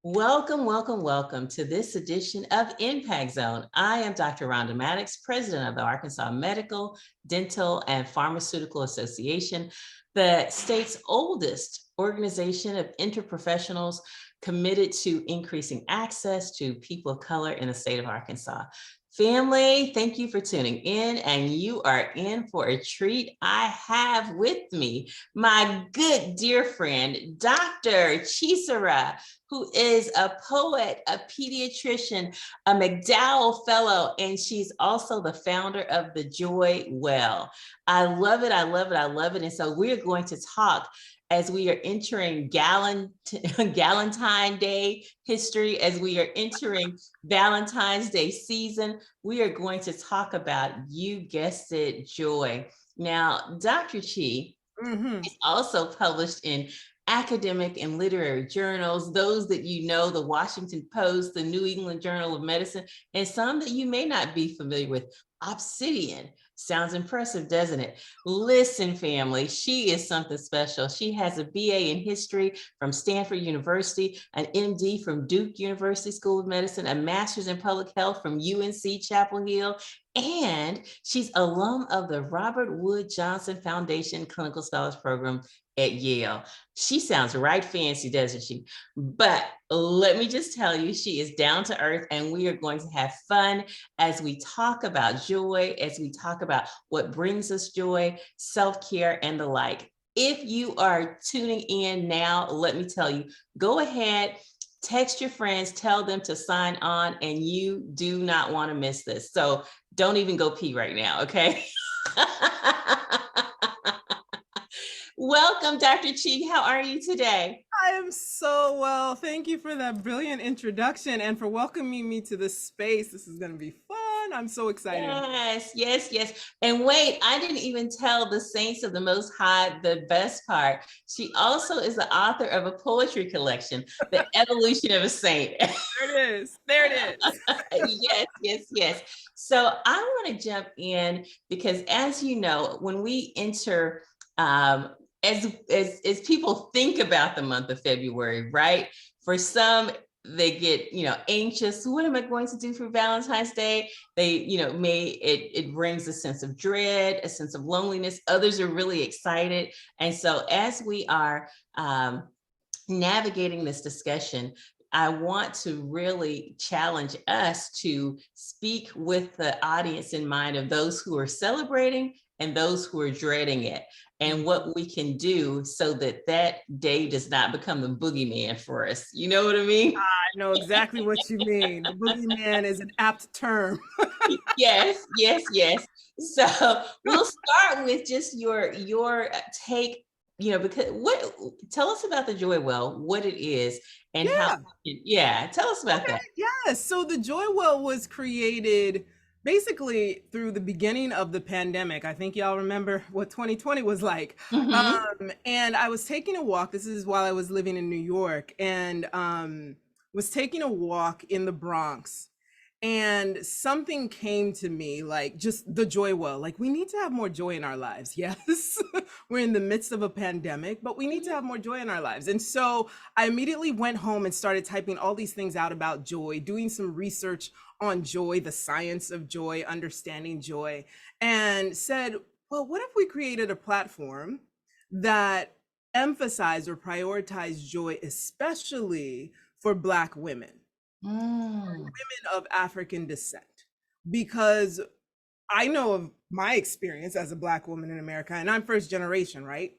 Welcome, welcome, welcome to this edition of Impact Zone. I am Dr. Rhonda Mattox, president of the Arkansas Medical, Dental, and Pharmaceutical Association, the state's oldest organization of interprofessionals committed to increasing access to people of color in the state of Arkansas. Family, thank you for tuning in, and you are in for a treat. I have with me my good dear friend, Dr. Chisara, who is a poet, a pediatrician, a McDowell Fellow, and she's also the founder of the Joy Well. I love it, I love it, I love it. And so we're going to talk as we are entering Galentine Day history, as we are entering Valentine's Day season, we are going to talk about, you guessed it, joy. Now, Dr. Chi is also published in academic and literary journals, those that you know, the Washington Post, the New England Journal of Medicine, and some that you may not be familiar with. Obsidian. Sounds impressive, doesn't it? Listen, family, she is something special. She has a BA in history from Stanford University, an MD from Duke University School of Medicine, a master's in public health from UNC Chapel Hill, and she's alum of the Robert Wood Johnson Foundation Clinical Scholars Program at Yale. She sounds right fancy, doesn't she? But let me just tell you, she is down to earth, and we are going to have fun as we talk about joy, as we talk about what brings us joy, self-care, and the like. If you are tuning in now, let me tell you, go ahead, text your friends, tell them to sign on, and you do not want to miss this. So don't even go pee right now, okay? Welcome, Dr. Chi. How are you today? I am so well. Thank you for that brilliant introduction and for welcoming me to this space. This is going to be fun. I'm so excited. Yes, yes, yes. And wait, I didn't even tell the Saints of the Most High the best part. She also is the author of a poetry collection, The Evolution of a Saint. There it is. There it is. Yes, yes, yes. So I want to jump in because, as you know, when we enter, as people think about the month of February, right? For some, they get anxious. What am I going to do for Valentine's Day? They it brings a sense of dread, a sense of loneliness. Others are really excited, and so as we are navigating this discussion, I want to really challenge us to speak with the audience in mind of those who are celebrating and those who are dreading it, and what we can do so that that day does not become the boogeyman for us. You know what I mean? I know exactly what you mean. The boogeyman is an apt term. Yes, yes, yes. So we'll start with just your take, because tell us about the Joy Well, what it is, and how. Yeah. Yeah, tell us about that. Yes. So the Joy Well was created basically through the beginning of the pandemic. I think y'all remember what 2020 was like. Mm-hmm. And I was taking a walk. This is while I was living in New York, and was taking a walk in the Bronx. And something came to me, like just the joy well. Like, we need to have more joy in our lives. Yes, we're in the midst of a pandemic, but we need to have more joy in our lives. And so I immediately went home and started typing all these things out about joy, doing some research on joy, the science of joy, understanding joy, and said, well, what if we created a platform that emphasized or prioritized joy, especially for Black women? Mm. Women of African descent, because I know of my experience as a Black woman in America, and I'm first generation, right?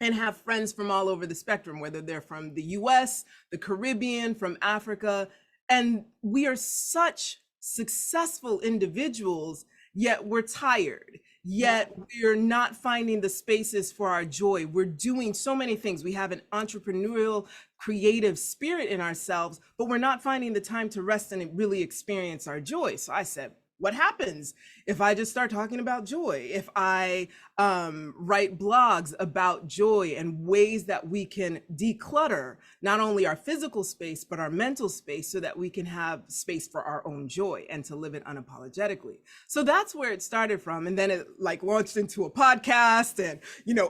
And have friends from all over the spectrum, whether they're from the US, the Caribbean, from Africa. And we are such successful individuals, yet we're tired. Yet we're not finding the spaces for our joy. We're doing so many things. We have an entrepreneurial, creative spirit in ourselves, but we're not finding the time to rest and really experience our joy. So I said, what happens if I just start talking about joy? If I write blogs about joy and ways that we can declutter not only our physical space, but our mental space so that we can have space for our own joy and to live it unapologetically. So that's where it started from. And then it like launched into a podcast and,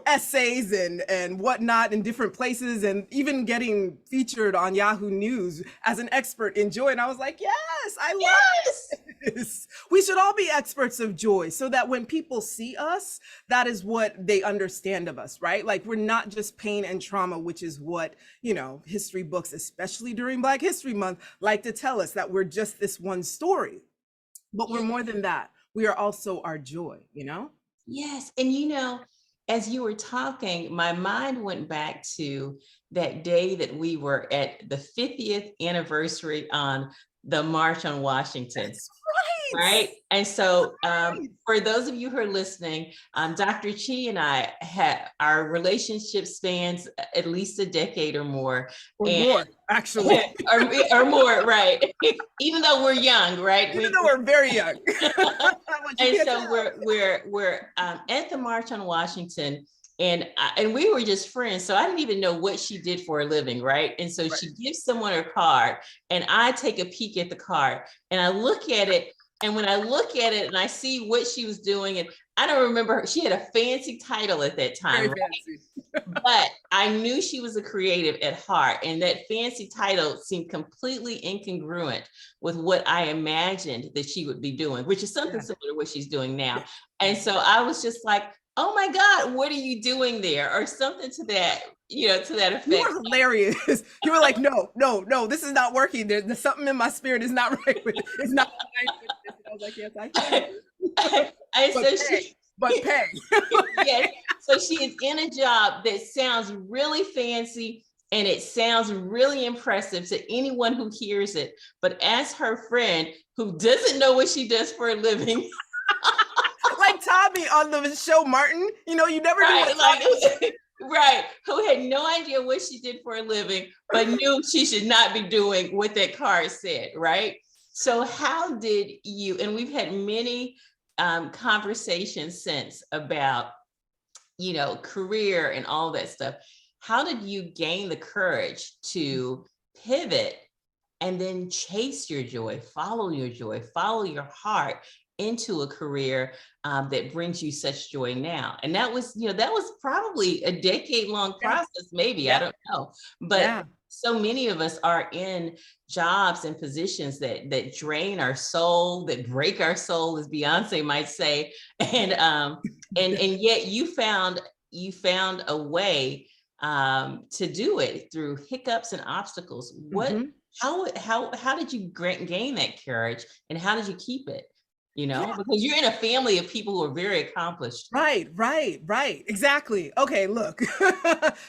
essays and whatnot in different places, and even getting featured on Yahoo News as an expert in joy. And I was like, yes, I love this. We should all be experts of joy so that when people see us, that is what they understand of us, right? Like we're not just pain and trauma, which is what, history books, especially during Black History Month, like to tell us, that we're just this one story. But we're more than that. We are also our joy, Yes. And as you were talking, my mind went back to that day that we were at the 50th anniversary on the March on Washington. That's right. And so for those of you who are listening, Dr. Chi and I our relationship spans at least a decade or more. More, actually. or more, right. Even though we're young, right? Even though we're very young. And so we're at the March on Washington, and we were just friends. So I didn't even know what she did for a living, right? And so she gives someone her card, and I take a peek at the card, and I look at it. And when I look at it and I see what she was doing, and I don't remember, she had a fancy title at that time, right? But I knew she was a creative at heart, and that fancy title seemed completely incongruent with what I imagined that she would be doing, which is something similar to what she's doing now. And so I was just like, oh my God, what are you doing there? Or something to that, to that effect. You were hilarious. You were like, no, this is not working. There's something in my spirit is not right with it. It's not right with this. And I was like, yes, I can. But pay. Yes. So she is in a job that sounds really fancy and it sounds really impressive to anyone who hears it. But as her friend who doesn't know what she does for a living, like Tommy on the show Martin, you never knew. Right, who had no idea what she did for a living, but knew she should not be doing what that card said, right? So how did you, and we've had many conversations since about, career and all that stuff. How did you gain the courage to pivot and then chase your joy, follow your heart into a career that brings you such joy now? And that was probably a decade-long process, maybe, I don't know. But so many of us are in jobs and positions that drain our soul, that break our soul, as Beyonce might say. And yet you found a way to do it through hiccups and obstacles. How did you gain that courage, and how did you keep it? Because you're in a family of people who are very accomplished. Right. Exactly. Okay, look,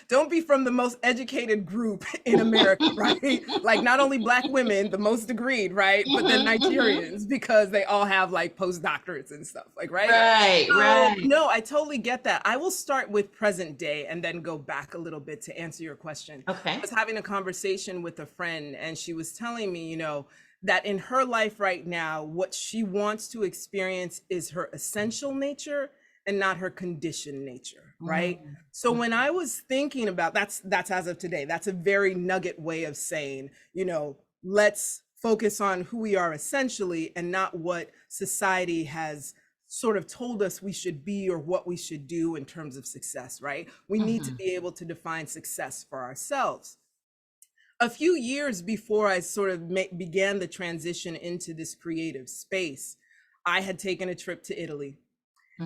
don't be from the most educated group in America, right? Like not only Black women, the most degreed, right? But then Nigerians, because they all have like postdoctorates and stuff, like, right? Right. No, I totally get that. I will start with present day and then go back a little bit to answer your question. Okay. I was having a conversation with a friend, and she was telling me, that in her life right now, what she wants to experience is her essential nature and not her conditioned nature, right? So when I was thinking about that's as of today, that's a very nugget way of saying, let's focus on who we are essentially and not what society has sort of told us we should be or what we should do in terms of success, right? We need to be able to define success for ourselves. A few years before I sort of began the transition into this creative space, I had taken a trip to Italy.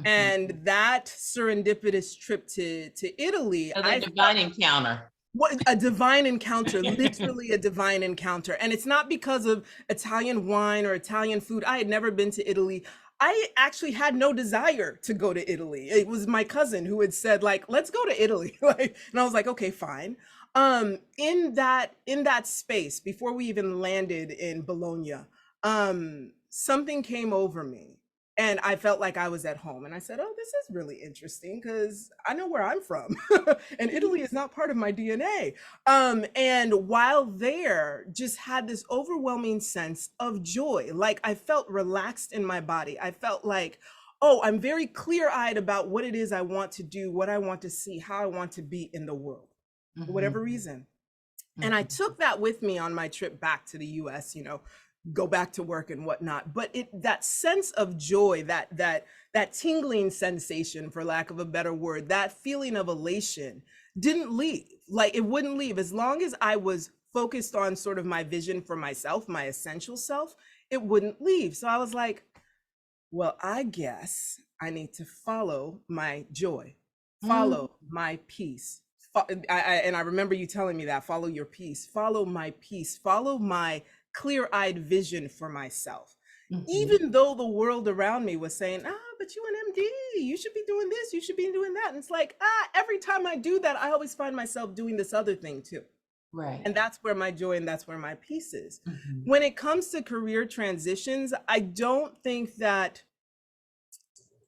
And that serendipitous trip to Italy, divine encounter. What a divine encounter, literally a divine encounter. And it's not because of Italian wine or Italian food. I had never been to Italy. I actually had no desire to go to Italy. It was my cousin who had said, like, let's go to Italy. And I was like, okay, fine. In that space, before we even landed in Bologna, something came over me. and I felt like I was at home. And I said, oh, this is really interesting because I know where I'm from. And Italy is not part of my DNA. And while there, just had this overwhelming sense of joy. Like I felt relaxed in my body. I felt like, oh, I'm very clear-eyed about what it is I want to do, what I want to see, how I want to be in the world, for Mhm. whatever reason. And I Mhm. took that with me on my trip back to the US, go back to work and whatnot. But that sense of joy, that tingling sensation, for lack of a better word, that feeling of elation didn't leave. Like it wouldn't leave as long as I was focused on sort of my vision for myself, my essential self, it wouldn't leave. So I was like, well, I guess I need to follow my joy, Mm. follow my peace. And I remember you telling me that, follow your peace, follow my peace, follow my clear-eyed vision for myself. Mhm. Even though the world around me was saying, but you an MD, you should be doing this, you should be doing that. And it's like, every time I do that, I always find myself doing this other thing too. Right. And that's where my joy and that's where my peace is. Mhm. When it comes to career transitions, I don't think that,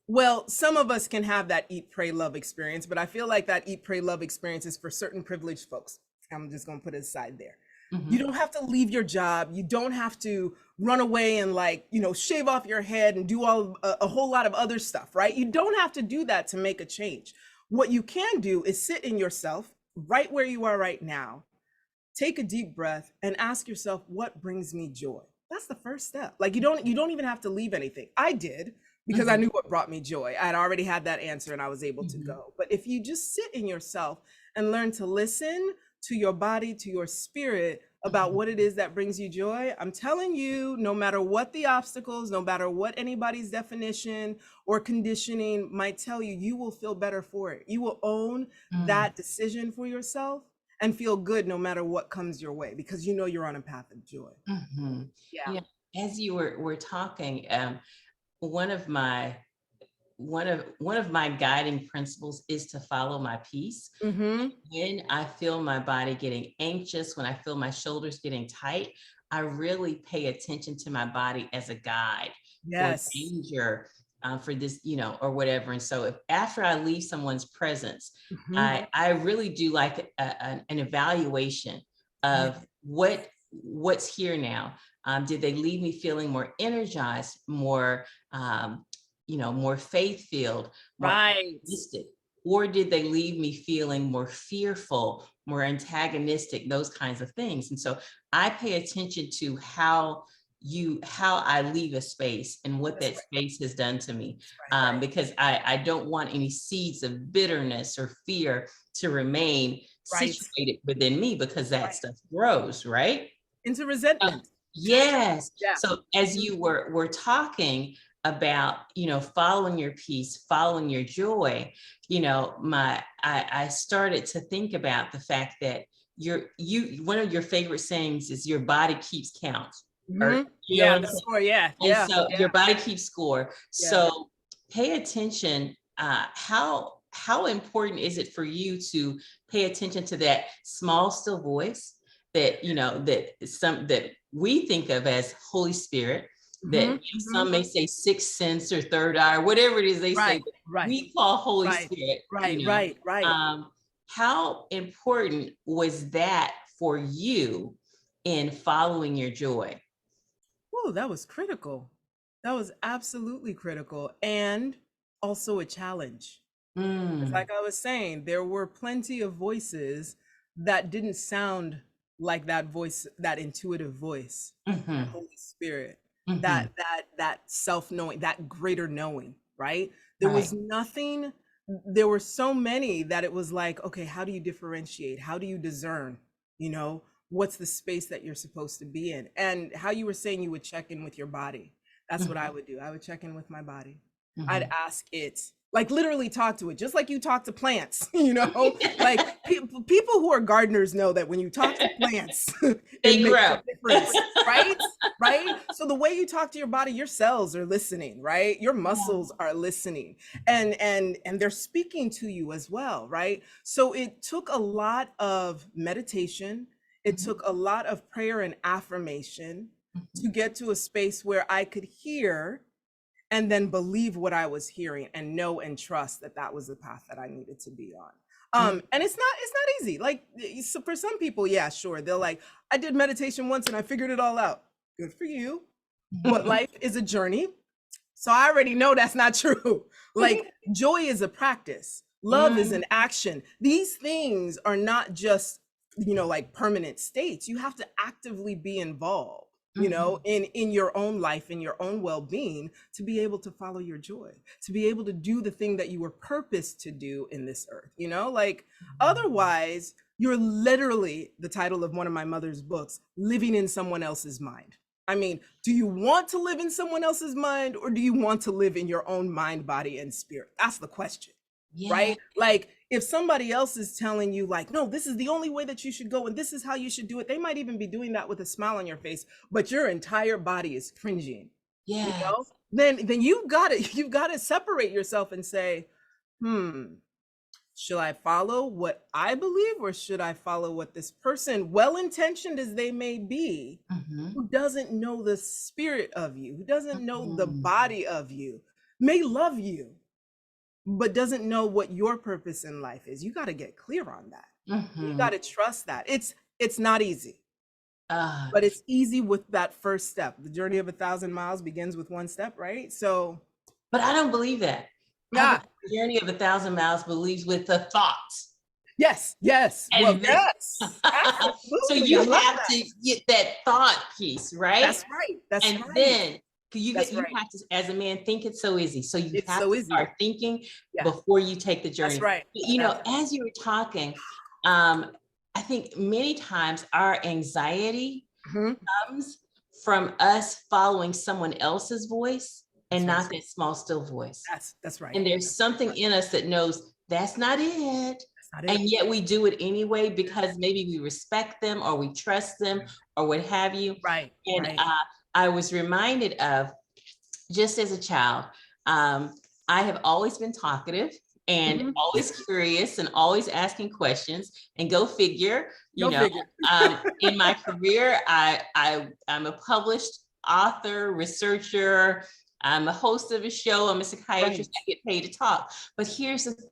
well, some of us can have that eat, pray, love experience, but I feel like that eat, pray, love experience is for certain privileged folks. I'm just going to put it aside there. You Mhm. don't have to leave your job. You don't have to run away and shave off your head and do a whole lot of other stuff, right? You don't have to do that to make a change. What you can do is sit in yourself right where you are right now, take a deep breath and ask yourself, what brings me joy? That's the first step. Like you don't even have to leave anything. I did, because I Mhm. knew what brought me joy. I'd already had that answer and I was able to Mhm. go. But if you just sit in yourself and learn to listen to your body, to your spirit about Mhm. what it is that brings you joy, I'm telling you, no matter what the obstacles, no matter what anybody's definition or conditioning might tell you, you will feel better for it. You will own Mm. that decision for yourself and feel good no matter what comes your way, because you know you're on a path of joy. Mhm. Yeah. You know, as you were talking, one of my one of my guiding principles is to follow my peace. Mm-hmm. When I feel my body getting anxious, when I feel my shoulders getting tight, I really pay attention to my body as a guide for Yes. danger, for this, or whatever. And so, if after I leave someone's presence, Mm-hmm. I really do like an evaluation Yeah. of what's here now. Did they leave me feeling more energized, more faith filled, more Right. optimistic? Or did they leave me feeling more fearful, more antagonistic, those kinds of things? And so I pay attention to how I leave a space and what That's that right. space has done to me, Right. because I don't want any seeds of bitterness or fear to remain Right. situated within me, because that Right. stuff grows, right? Into Uh, resentment. yes. Yeah. So as Mhm. you were talking about, following your peace, following your joy, I started to think about the fact that one of your favorite sayings is your body keeps count, or Mhm. you know what Yeah, I'm the saying? score. Yeah. And Yeah. so Yeah. your body keeps score. Yeah. So pay attention. How important is it for you to pay attention to that small still voice that that we think of as Holy Spirit, that Mhm. Mhm. some may say sixth sense or third eye, or whatever it is they say, Right. but Right. we call Holy Right. Spirit. Right. Right. Right. How important was that for you in following your joy? Oh, that was critical. That was absolutely critical, and also a challenge. It's Mm. like I was saying, there were plenty of voices that didn't sound like that voice, that intuitive voice, that Mhm. Holy Spirit, Mhm. that self-knowing, that greater knowing, right? There Right. was nothing, there were so many that it was like, okay, how do you differentiate? How do you discern? You know, what's the space that you're supposed to be in? And how you were saying you would check in with your body. That's what I Mhm. would do. I would check in with my body. I'd Mhm. ask it, like literally talk to it, just like you talk to plants, you know? Like people who are gardeners know that when you talk to plants, it They makes a grow. difference, right? Right? So the way you talk to your body, your cells are listening, right? Your Yeah. muscles are listening, and they're speaking to you as well, right? So it took a lot of meditation, it Mhm. took a lot of prayer and affirmation Mhm. to get to a space where I could hear and then believe what I was hearing and know and trust that that was the path that I needed to be on. And it's not easy. Like, so for some people, yeah, sure, they're like, I did meditation once and I figured it all out. Good for you. But life is a journey. So I already know that's not true. Like, joy is a practice. Love is an action. These things are not just, like permanent states. You have to actively be involved, in your own life, in your own well-being, to be able to follow your joy, to be able to do the thing that you were purposed to do in this earth, like otherwise you're literally, the title of one of my mother's books, living in someone else's mind. I mean, do you want to live in someone else's mind, or do you want to live in your own mind, body, and spirit? That's the question. Yeah. Right? Like, if somebody else is telling you like, no, this is the only way that you should go and this is how you should do it, they might even be doing that with a smile on your face, but your entire body is cringing. Yeah. Then you've got to separate yourself and say, should I follow what I believe, or should I follow what this person, well-intentioned as they may be, who doesn't know the spirit of you, who doesn't know the body of you, may love you, but doesn't know what your purpose in life is? You got to get clear on that. You got to trust that. It's not easy, but it's easy with that first step. The journey of 1,000 miles begins with one step, right? So, but I don't believe that. Yeah, the journey of 1,000 miles believes with the thoughts. Yes. And well, yes. So you have to get that thought piece, right? That's right. And then you have to, as a man, think it's so easy. So you have to start thinking before you take the journey. That's right. As you were talking, I think many times our anxiety comes from us following someone else's voice and not that small, still voice. That's right. And there's something in us that knows that's not it. And yet we do it anyway because maybe we respect them or we trust them or what have you. Right. And I was reminded of, just as a child, I have always been talkative and always curious and always asking questions, and go figure, in my career, I'm a published author, researcher, I'm a host of a show, I'm a psychiatrist, I get paid to talk. But here's the thing,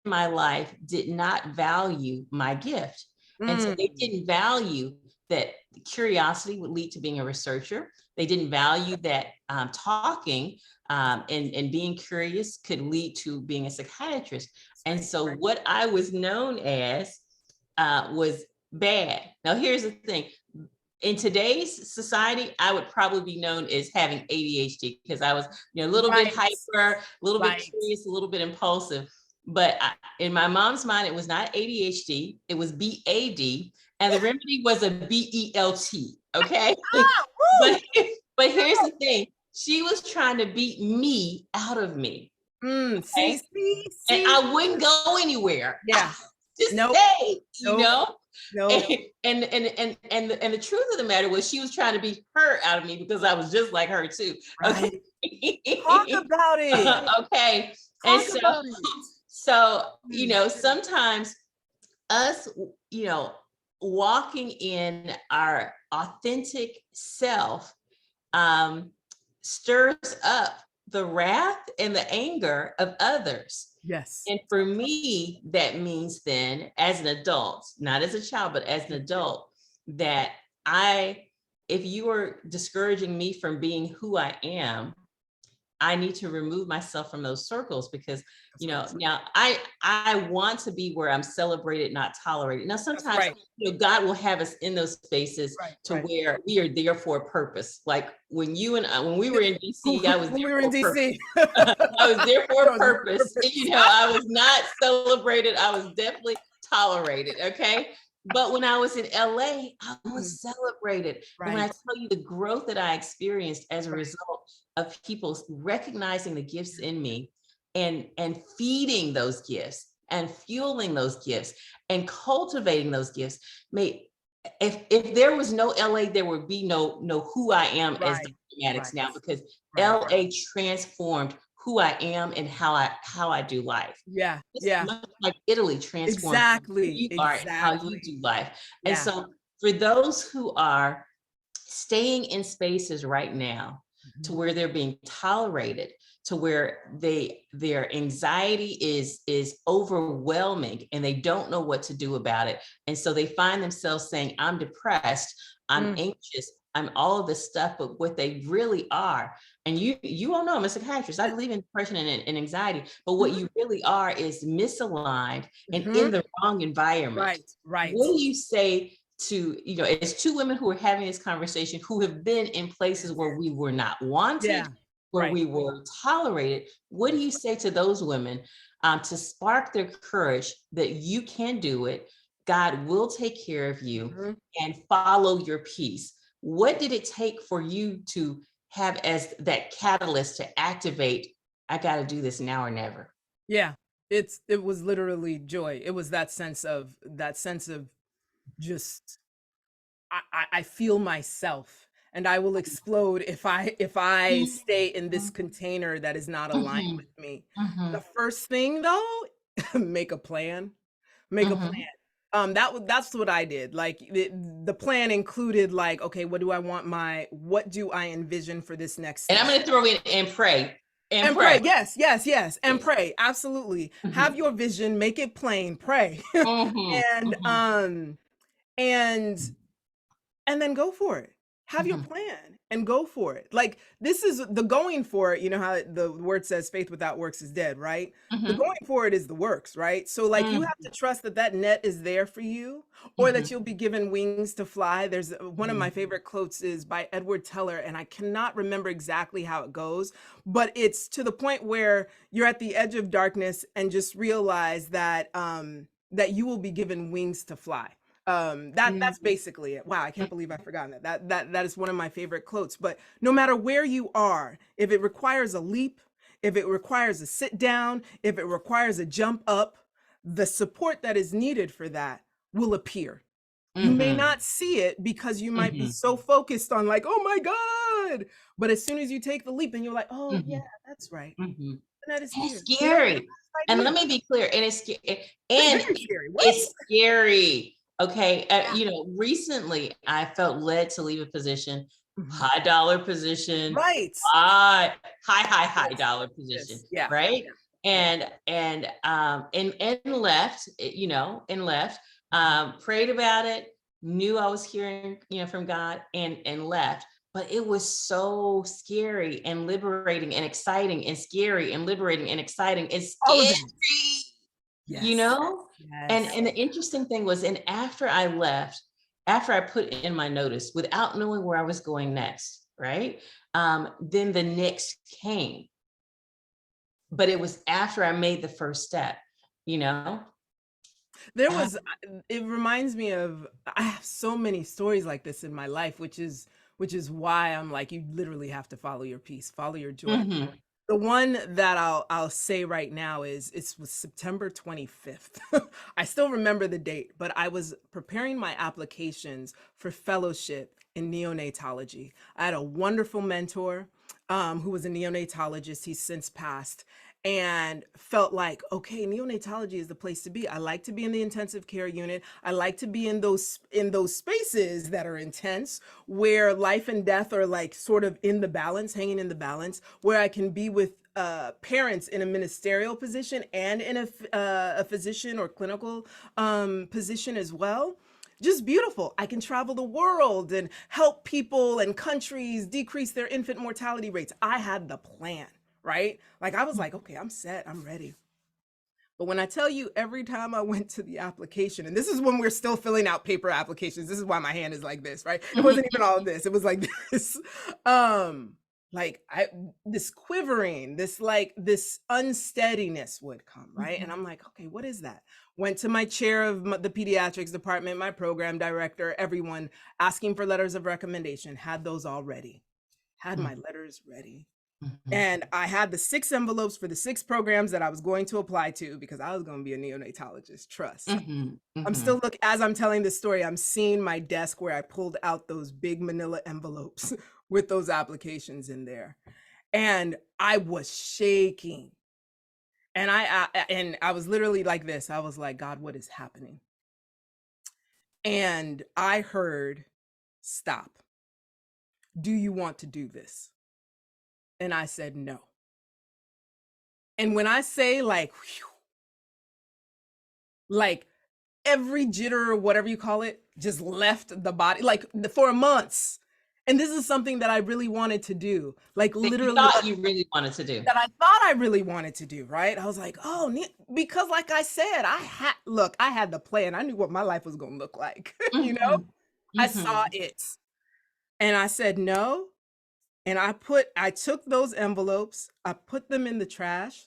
my life did not value my gift. And so they didn't value that curiosity would lead to being a researcher. They didn't value that talking and being curious could lead to being a psychiatrist. And so what I was known as was bad. Now, here's the thing. In today's society, I would probably be known as having ADHD because I was a little bit hyper, a little bit curious, a little bit impulsive. But in my mom's mind, it was not ADHD, it was BAD, and the remedy was a BELT, okay? But here's the thing, she was trying to beat me out of me. Okay? See? And I wouldn't go anywhere. Yeah. Just stay, And the truth of the matter was she was trying to beat her out of me because I was just like her too. Okay? Talk about it. Okay. Talk about it. So, sometimes us, walking in our authentic self stirs up the wrath and the anger of others. Yes. And for me, that means then, as an adult, not as a child, but as an adult, that if you are discouraging me from being who I am, I need to remove myself from those circles because, now I want to be where I'm celebrated, not tolerated. Now, sometimes, God will have us in those spaces where we are there for a purpose. Like when we were in DC, I was there for a purpose. I was there for a purpose. I was not celebrated. I was definitely tolerated. Okay. But when I was in LA, I was celebrated. And when I tell you the growth that I experienced as a result of people recognizing the gifts in me and feeding those gifts and fueling those gifts and cultivating those gifts, if there was no LA, there would be no who I am as Dr. Mattox now, because LA transformed who I am and how I do life. Yeah. Much like Italy transformed who you are and how you do life. And so for those who are staying in spaces right now to Mhm. where they're being tolerated, to where their anxiety is overwhelming and they don't know what to do about it. And so they find themselves saying, I'm depressed, I'm Mm. anxious, I'm all of this stuff, but what they really are, and you all know I'm a psychiatrist, I believe in depression and anxiety, but what Mhm. you really are is misaligned and in Mhm. the wrong environment. Right, right. What do you say to, as two women who are having this conversation, who have been in places where we were not wanted, Yeah, where right. we were tolerated? What do you say to those women, to spark their courage that you can do it? God will take care of you, Mhm. and follow your peace. What did it take for you to have as that catalyst to activate, I got to do this now or never? Yeah. It was literally joy. It was that sense of just I feel myself and I will explode if I stay in this container that is not aligned Mhm, with me. The mhm, first thing though, make a plan. Make a plan. mhm. That's what I did. Like the plan included like, okay, what do I envision for this next And I'm season? going to throw in and pray and And pray. pray. Yes, yes, yes. And Yes. pray. Absolutely. Have Mhm, your vision, make it plain, pray. mhm, and mhm, and and then go for it. Have your mhm, plan and go for it. Like this is the going for it. You know how the word says faith without works is dead, right? The mhm, going for it is the works, right? So like you have mhm, to trust that that net is there for you, or that mhm, you'll be given wings to fly. There's one of my mhm, favorite quotes is by Edward Teller, and I cannot remember exactly how it goes, but it's to the point where you're at the edge of darkness and just realize that that you will be given wings to fly. That's mhm, basically it. Wow, I can't believe I've forgotten it. That is one of my favorite quotes. But no matter where you are, if it requires a leap, if it requires a sit down, if it requires a jump up, the support that is needed for that will appear. You may mhm, not see it because you might be mhm, so focused on like, oh my God. But as soon as you take the leap and you're like, oh yeah, mhm, that's right. mhm. The net is And it's here. You know, scary. right And let here. me be clear, and It's and very scary. What? it's scary. Okay. Yeah. Recently I felt led to leave a position, Mhm. high dollar position, Right. high Yes. dollar position, Yes. Yeah. right? Yeah. Yeah. And left, and left, prayed about it, knew I was hearing, from God, and left. But it was so scary and liberating and exciting and scary and liberating and exciting and All of scary, that. you Yes. know? Yes. And the interesting thing was, and after I left, after I put in my notice without knowing where I was going next, right? Then the next came, but it was after I made the first step, you know? There Ah, was it reminds me of I have so many stories like this in my life, which is why I'm like, you literally have to follow your peace, follow your joy. mhm, The one that I'll say right now is it was September 25th. I still remember the date, but I was preparing my applications for fellowship in neonatology. I had a wonderful mentor who was a neonatologist. He's since passed, and felt like, okay, neonatology is the place to be. I like to be in the intensive care unit. I like to be in those spaces that are intense, where life and death are like sort of in the balance, hanging in the balance, where I can be with parents in a ministerial position and in a physician or clinical position as well. Just beautiful. I can travel the world and help people and countries decrease their infant mortality rates. I had the plan, right? Like I was like, okay, I'm set, I'm ready. But when I tell you every time I went to the application, and this is when we're still filling out paper applications, this is why my hand is like this, right? It mhm, wasn't even all of this. It was like this. Um, like I this quivering, this unsteadiness would come, right? And mhm, I'm like, okay, what is that? Went to my chair of the pediatrics department, my program director, everyone asking for letters of recommendation, had those all ready, had my letters ready. mhm, And I had the 6 envelopes for the 6 programs that I was going to apply to because I was going to be a neonatologist. Trust. mhm, I'm still mhm, as I'm telling this story, I'm seeing my desk where I pulled out those big manila envelopes with those applications in there. And I was shaking. And I was literally like this. I was like, God, what is happening? And I heard, stop. Do you want to do this? And I said, no. And when I say like, whew, like every jitter or whatever you call it just left the body, like for months. And this is something that I really wanted to do, like That you literally, thought you really wanted to do. that I thought I really wanted to do, right? I was like, oh, because like I said, I had the plan. I knew what my life was going to look like. You know, Mhm. I saw Mhm. it and I said no. And I took those envelopes, I put them in the trash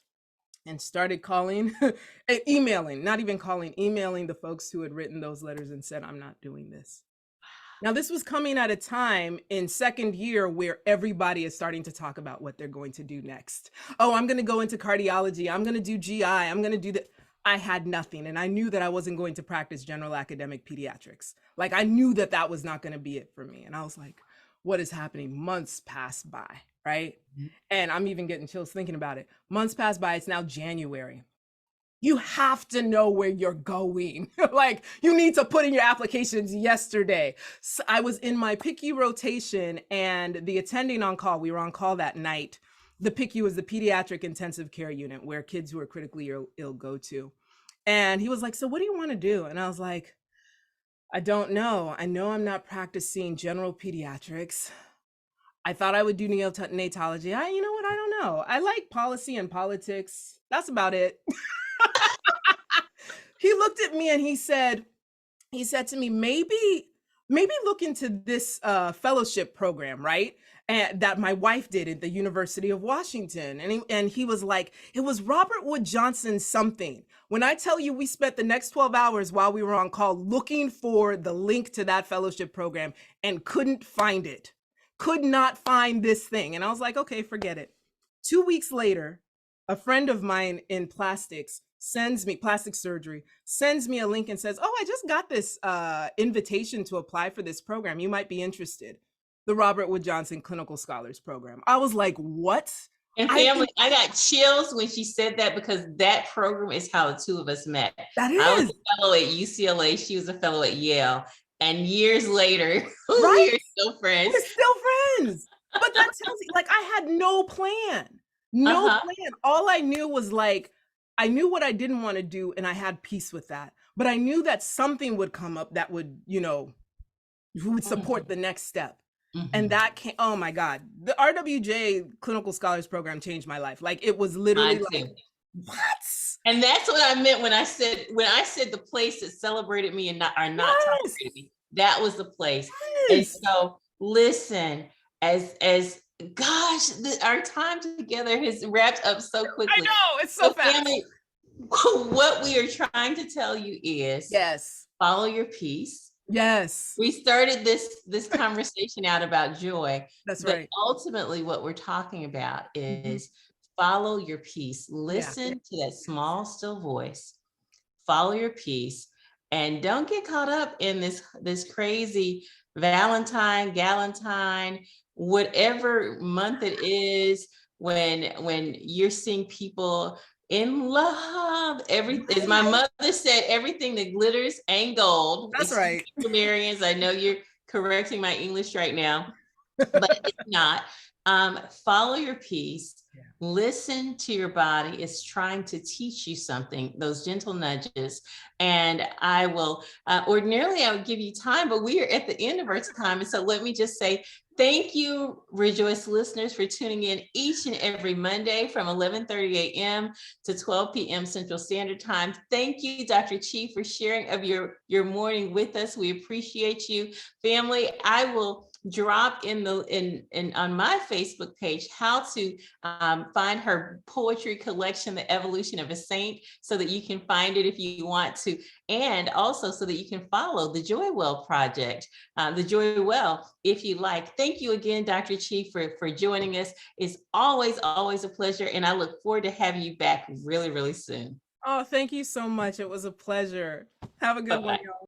and started calling and emailing, not even calling, emailing the folks who had written those letters and said, I'm not doing this. Now, this was coming at a time in second year where everybody is starting to talk about what they're going to do next. Oh, I'm going to go into cardiology. I'm going to do GI. I'm going to do that. I had nothing. And I knew that I wasn't going to practice general academic pediatrics. Like, I knew that that was not going to be it for me. And I was like, what is happening? Months pass by, right? And I'm even getting chills thinking about it. Months pass by. It's now January. You have to know where you're going. Like, you need to put in your applications yesterday. So I was in my PICU rotation and the attending on call, we were on call that night. The PICU was the pediatric intensive care unit where kids who are critically ill go to. And he was like, so what do you want to do? And I was like, I don't know. I know I'm not practicing general pediatrics. I thought I would do neonatology. You know what? I don't know. I like policy and politics. That's about it. He looked at me and he said to me, maybe look into this fellowship program, right? And that my wife did at the University of Washington. And he was like, it was Robert Wood Johnson something. When I tell you we spent the next 12 hours while we were on call looking for the link to that fellowship program and couldn't find it, could not find this thing. And I was like, okay, forget it. 2 weeks later, a friend of mine in plastics sends me plastic surgery, sends me a link and says, oh, I just got this invitation to apply for this program. You might be interested. The Robert Wood Johnson Clinical Scholars Program. I was like, what? And family, I got chills when she said that because that program is how the two of us met. That I was is a fellow at UCLA. She was a fellow at Yale. And years later, right. we are still friends. We're still friends. But that tells you, like, I had no plan. No plan. All I knew was like, I knew what I didn't want to do, and I had peace with that. But I knew that something would come up that would, would support the next step. And that came, oh my God, the RWJ Clinical Scholars Program changed my life. Like, it was literally like, what? And that's what I meant when I said the place that celebrated me and not tolerated me. That was the place. And so listen, as gosh, our time together has wrapped up so quickly. I know, it's so fast. Family, what we are trying to tell you is, yes, follow your peace. Yes. We started this conversation out about joy. That's but right. Ultimately, what we're talking about is follow your peace. Listen to that small, still voice. Follow your peace. And don't get caught up in this crazy Valentine, Galentine, whatever month it is, when you're seeing people in love. As my mother said, everything that glitters ain't gold. That's right. Marians, I know you're correcting my English right now, but it's not. Follow your peace. Listen to your body. It's trying to teach you something, those gentle nudges. And I will, ordinarily I would give you time, but we are at the end of our time. And so let me just say, thank you, Rejoice listeners, for tuning in each and every Monday from 11:30 a.m. to 12 p.m. Central Standard Time. Thank you, Dr. Chi, for sharing of your morning with us. We appreciate you. Family, I will drop in on my Facebook page how to find her poetry collection, The Evolution of a Saint, so that you can find it if you want to, and also so that you can follow the Joy Well Project, the Joy Well, if you like. Thank you again, Dr. Chi, for joining us. It's always a pleasure, and I look forward to having you back really, really soon. Oh, thank you so much. It was a pleasure. Have a good one, y'all.